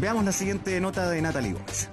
Veamos la siguiente nota de Natalie Gómez.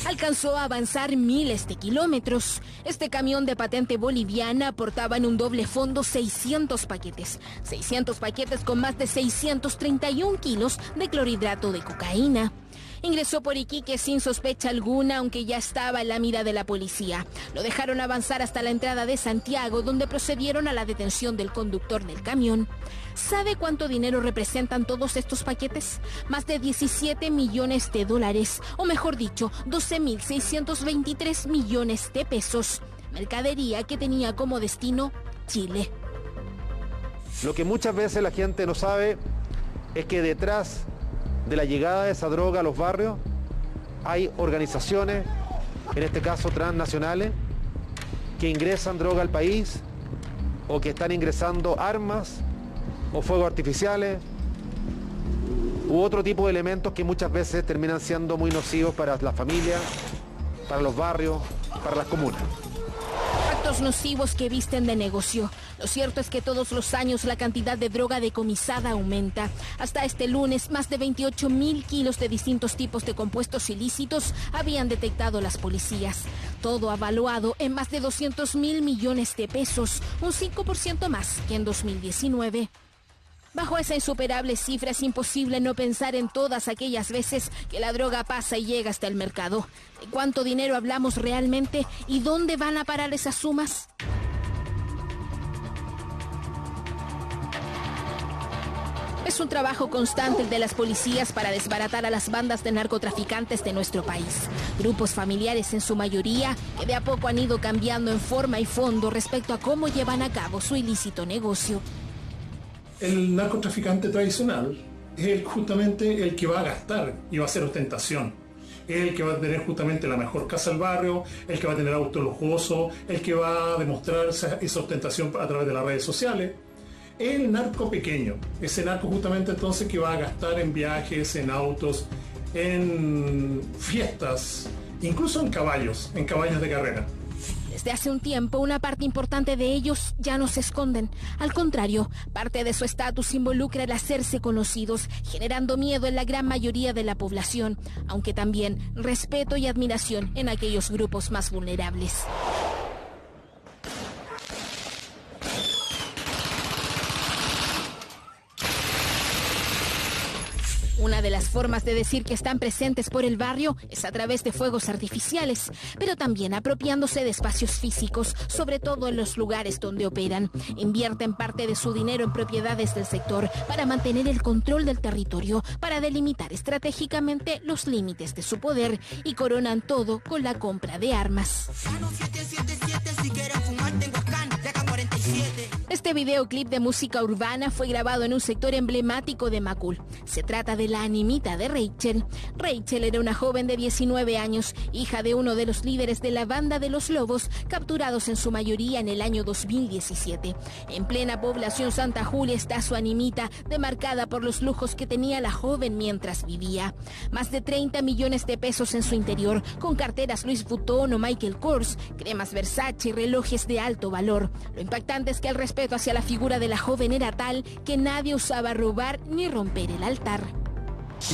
Alcanzó a avanzar miles de kilómetros. Este camión de patente boliviana portaba en un doble fondo 600 paquetes. 600 paquetes con más de 631 kilos de clorhidrato de cocaína. Ingresó por Iquique sin sospecha alguna, aunque ya estaba en la mira de la policía. Lo dejaron avanzar hasta la entrada de Santiago, donde procedieron a la detención del conductor del camión. ¿Sabe cuánto dinero representan todos estos paquetes? Más de 17 millones de dólares, o mejor dicho, 12.623 millones de pesos. Mercadería que tenía como destino Chile. Lo que muchas veces la gente no sabe es que detrás de la llegada de esa droga a los barrios hay organizaciones, en este caso transnacionales, que ingresan droga al país o que están ingresando armas o fuegos artificiales u otro tipo de elementos que muchas veces terminan siendo muy nocivos para las familias, para los barrios, para las comunas. Actos nocivos que visten de negocio. Lo cierto es que todos los años la cantidad de droga decomisada aumenta. Hasta este lunes, más de 28.000 kilos de distintos tipos de compuestos ilícitos habían detectado las policías. Todo avaluado en más de 200.000 millones de pesos, un 5% más que en 2019. Bajo esa insuperable cifra es imposible no pensar en todas aquellas veces que la droga pasa y llega hasta el mercado. ¿De cuánto dinero hablamos realmente y dónde van a parar esas sumas? Es un trabajo constante el de las policías para desbaratar a las bandas de narcotraficantes de nuestro país. Grupos familiares en su mayoría que de a poco han ido cambiando en forma y fondo respecto a cómo llevan a cabo su ilícito negocio. El narcotraficante tradicional es justamente el que va a gastar y va a hacer ostentación. Es el que va a tener justamente la mejor casa del barrio, el que va a tener auto lujoso, el que va a demostrar esa ostentación a través de las redes sociales. Es el narco pequeño, ese narco justamente entonces que va a gastar en viajes, en autos, en fiestas, incluso en caballos de carrera. Desde hace un tiempo, una parte importante de ellos ya no se esconden. Al contrario, parte de su estatus involucra el hacerse conocidos, generando miedo en la gran mayoría de la población, aunque también respeto y admiración en aquellos grupos más vulnerables. Una de las formas de decir que están presentes por el barrio es a través de fuegos artificiales, pero también apropiándose de espacios físicos, sobre todo en los lugares donde operan. Invierten parte de su dinero en propiedades del sector para mantener el control del territorio, para delimitar estratégicamente los límites de su poder y coronan todo con la compra de armas. Este videoclip de música urbana fue grabado en un sector emblemático de Macul. Se trata de la animita de Rachel. Rachel era una joven de 19 años, hija de uno de los líderes de la banda de los Lobos, capturados en su mayoría en el año 2017. En plena población Santa Julia está su animita, demarcada por los lujos que tenía la joven mientras vivía. Más de 30 millones de pesos en su interior, con carteras Louis Vuitton o Michael Kors, cremas Versace y relojes de alto valor. Lo impactante es que el respeto hacia la figura de la joven era tal que nadie osaba robar ni romper el altar.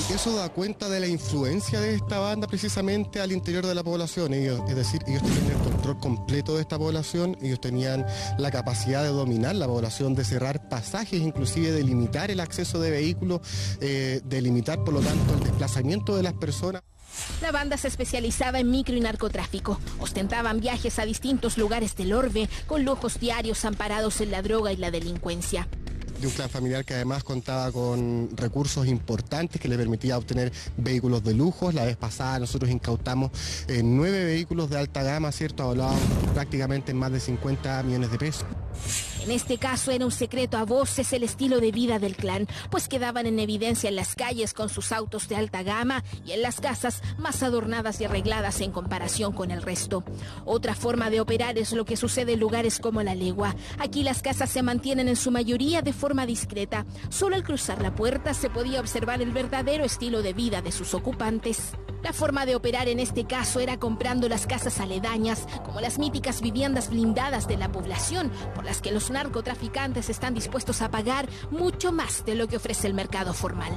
Y eso da cuenta de la influencia de esta banda precisamente al interior de la población. Ellos tenían el control completo de esta población, ellos tenían la capacidad de dominar la población, de cerrar pasajes, inclusive de limitar el acceso de vehículos, de limitar por lo tanto el desplazamiento de las personas. La banda se especializaba en micro y narcotráfico. Ostentaban viajes a distintos lugares del orbe, con lujos diarios amparados en la droga y la delincuencia. De un clan familiar que además contaba con recursos importantes que le permitía obtener vehículos de lujo. La vez pasada nosotros incautamos 9 vehículos de alta gama, ¿cierto? Hablábamos prácticamente en más de 50 millones de pesos. En este caso era un secreto a voces el estilo de vida del clan, pues quedaban en evidencia en las calles con sus autos de alta gama y en las casas más adornadas y arregladas en comparación con el resto. Otra forma de operar es lo que sucede en lugares como La Legua. Aquí las casas se mantienen en su mayoría de forma discreta. Solo al cruzar la puerta se podía observar el verdadero estilo de vida de sus ocupantes. La forma de operar en este caso era comprando las casas aledañas, como las míticas viviendas blindadas de la población, por las que los narcotraficantes están dispuestos a pagar mucho más de lo que ofrece el mercado formal.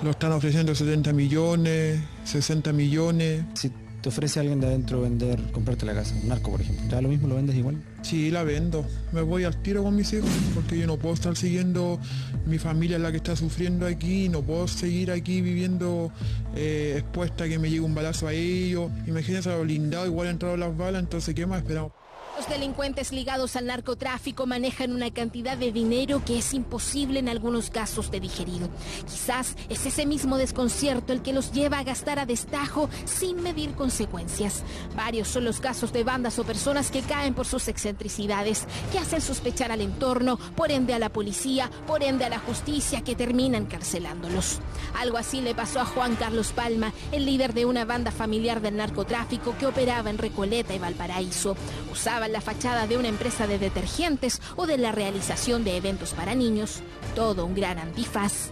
Lo están ofreciendo 70 millones, 60 millones. Si te ofrece alguien de adentro vender, comprarte la casa, un narco por ejemplo, ¿te da lo mismo, lo vendes igual? Sí, la vendo. Me voy al tiro con mis hijos porque yo no puedo estar siguiendo, mi familia es la que está sufriendo aquí, no puedo seguir aquí viviendo expuesta a que me llegue un balazo a ellos. Imagínense a lo blindado, igual han entrado las balas, entonces ¿qué más esperamos? Los delincuentes ligados al narcotráfico manejan una cantidad de dinero que es imposible en algunos casos de digerir. Quizás es ese mismo desconcierto el que los lleva a gastar a destajo sin medir consecuencias. Varios son los casos de bandas o personas que caen por sus excentricidades, que hacen sospechar al entorno, por ende a la policía, por ende a la justicia, que terminan encarcelándolos. Algo así le pasó a Juan Carlos Palma, el líder de una banda familiar del narcotráfico que operaba en Recoleta y Valparaíso. Usaba la fachada de una empresa de detergentes o de la realización de eventos para niños. Todo un gran antifaz.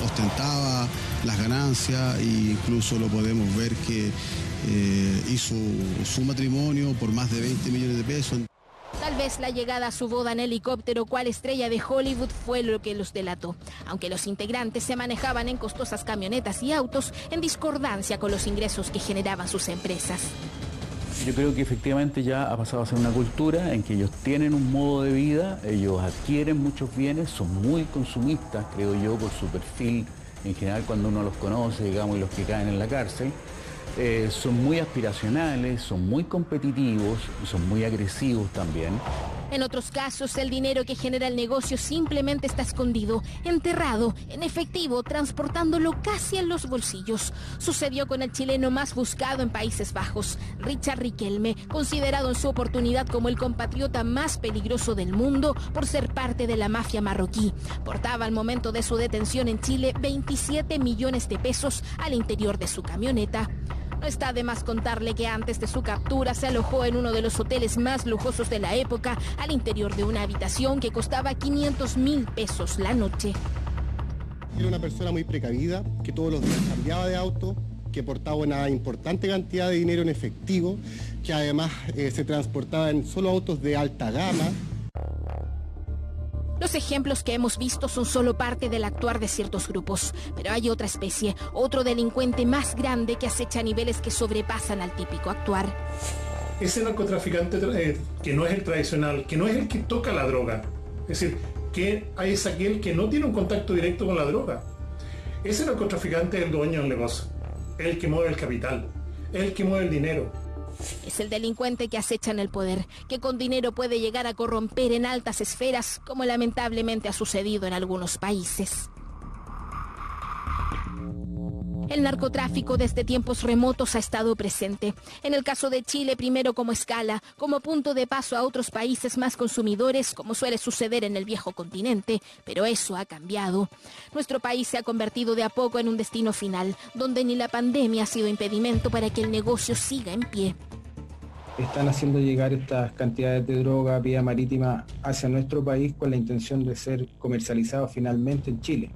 Ostentaba las ganancias e incluso lo podemos ver que hizo su matrimonio por más de 20 millones de pesos. Tal vez la llegada a su boda en helicóptero cual estrella de Hollywood fue lo que los delató, aunque los integrantes se manejaban en costosas camionetas y autos en discordancia con los ingresos que generaban sus empresas. Yo creo que efectivamente ya ha pasado a ser una cultura en que ellos tienen un modo de vida, ellos adquieren muchos bienes, son muy consumistas, creo yo, por su perfil en general cuando uno los conoce, digamos, y los que caen en la cárcel. Son muy aspiracionales, son muy competitivos, son muy agresivos también. En otros casos, el dinero que genera el negocio simplemente está escondido, enterrado, en efectivo, transportándolo casi en los bolsillos. Sucedió con el chileno más buscado en Países Bajos, Richard Riquelme, considerado en su oportunidad como el compatriota más peligroso del mundo por ser parte de la mafia marroquí. Portaba al momento de su detención en Chile 27 millones de pesos al interior de su camioneta. No está de más contarle que antes de su captura se alojó en uno de los hoteles más lujosos de la época, al interior de una habitación que costaba 500.000 pesos la noche. Era una persona muy precavida, que todos los días cambiaba de auto, que portaba una importante cantidad de dinero en efectivo, que además se transportaba en solo autos de alta gama. Los ejemplos que hemos visto son solo parte del actuar de ciertos grupos, pero hay otra especie, otro delincuente más grande que acecha niveles que sobrepasan al típico actuar. Ese narcotraficante que no es el tradicional, que no es el que toca la droga, es decir, que es aquel que no tiene un contacto directo con la droga. Ese narcotraficante es el dueño del negocio, el que mueve el capital, el que mueve el dinero. Es el delincuente que acecha en el poder, que con dinero puede llegar a corromper en altas esferas, como lamentablemente ha sucedido en algunos países. El narcotráfico desde tiempos remotos ha estado presente. En el caso de Chile, primero como escala, como punto de paso a otros países más consumidores, como suele suceder en el viejo continente, pero eso ha cambiado. Nuestro país se ha convertido de a poco en un destino final, donde ni la pandemia ha sido impedimento para que el negocio siga en pie. Están haciendo llegar estas cantidades de droga vía marítima hacia nuestro país con la intención de ser comercializados finalmente en Chile.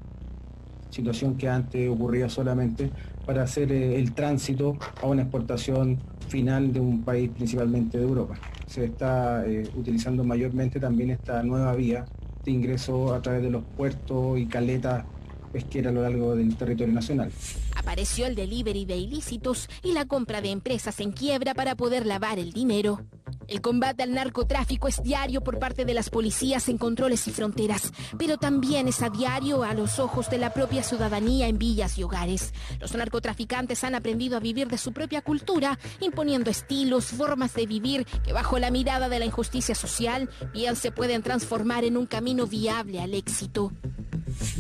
Situación que antes ocurría solamente para hacer el tránsito a una exportación final de un país principalmente de Europa. Se está utilizando mayormente también esta nueva vía de ingreso a través de los puertos y caletas pesqueras a lo largo del territorio nacional. Apareció el delivery de ilícitos y la compra de empresas en quiebra para poder lavar el dinero. El combate al narcotráfico es diario por parte de las policías en controles y fronteras, pero también es a diario a los ojos de la propia ciudadanía en villas y hogares. Los narcotraficantes han aprendido a vivir de su propia cultura, imponiendo estilos, formas de vivir que bajo la mirada de la injusticia social bien se pueden transformar en un camino viable al éxito.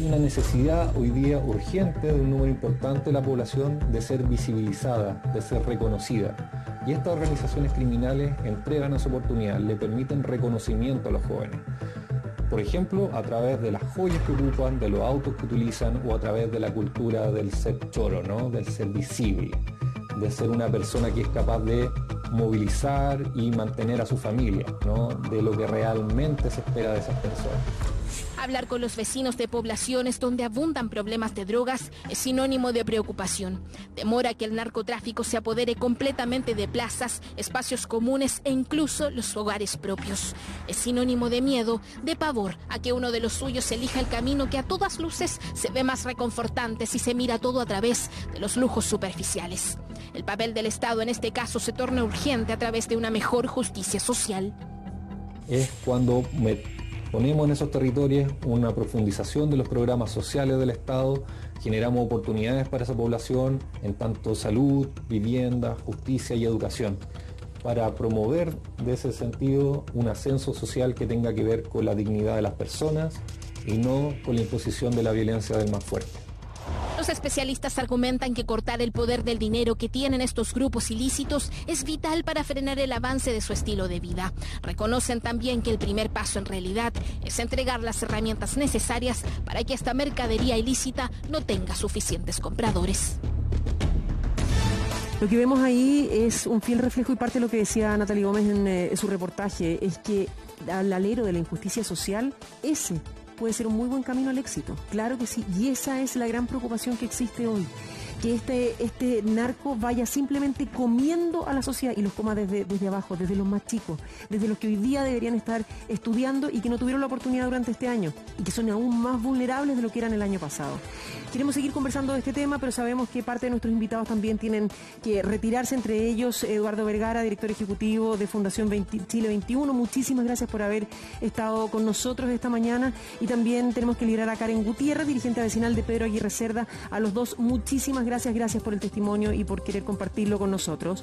Una necesidad hoy día urgente de un número importante de la población de ser visibilizada, de ser reconocida. Y estas organizaciones criminales entregan esa oportunidad, le permiten reconocimiento a los jóvenes. Por ejemplo, a través de las joyas que ocupan, de los autos que utilizan o a través de la cultura del ser choro, ¿no? Del ser visible, de ser una persona que es capaz de movilizar y mantener a su familia, ¿no? De lo que realmente se espera de esas personas. Hablar con los vecinos de poblaciones donde abundan problemas de drogas es sinónimo de preocupación. Temor a que el narcotráfico se apodere completamente de plazas, espacios comunes e incluso los hogares propios. Es sinónimo de miedo, de pavor a que uno de los suyos elija el camino que a todas luces se ve más reconfortante si se mira todo a través de los lujos superficiales. El papel del Estado en este caso se torna urgente a través de una mejor justicia social. Es cuando ponemos en esos territorios una profundización de los programas sociales del Estado, generamos oportunidades para esa población en tanto salud, vivienda, justicia y educación, para promover de ese sentido un ascenso social que tenga que ver con la dignidad de las personas y no con la imposición de la violencia del más fuerte. Los especialistas argumentan que cortar el poder del dinero que tienen estos grupos ilícitos es vital para frenar el avance de su estilo de vida. Reconocen también que el primer paso en realidad es entregar las herramientas necesarias para que esta mercadería ilícita no tenga suficientes compradores. Lo que vemos ahí es un fiel reflejo y parte de lo que decía Natalie Gómez en su reportaje, es que al alero de la injusticia social, ese puede ser un muy buen camino al éxito, claro que sí, y esa es la gran preocupación que existe hoy, que este narco vaya simplemente comiendo a la sociedad y los coma desde abajo, desde los más chicos, desde los que hoy día deberían estar estudiando y que no tuvieron la oportunidad durante este año y que son aún más vulnerables de lo que eran el año pasado. Queremos seguir conversando de este tema, pero sabemos que parte de nuestros invitados también tienen que retirarse, entre ellos Eduardo Vergara, director ejecutivo de Fundación Chile 21. Muchísimas gracias por haber estado con nosotros esta mañana, y también tenemos que liberar a Karen Gutiérrez, dirigente vecinal de Pedro Aguirre Cerda. A los dos, muchísimas gracias por el testimonio y por querer compartirlo con nosotros.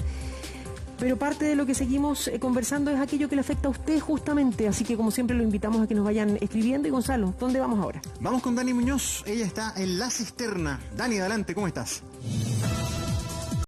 Pero parte de lo que seguimos conversando es aquello que le afecta a usted justamente, así que como siempre lo invitamos a que nos vayan escribiendo. Y Gonzalo, ¿dónde vamos ahora? Vamos con Dani Muñoz, ella está en La Cisterna. Dani, adelante, ¿cómo estás?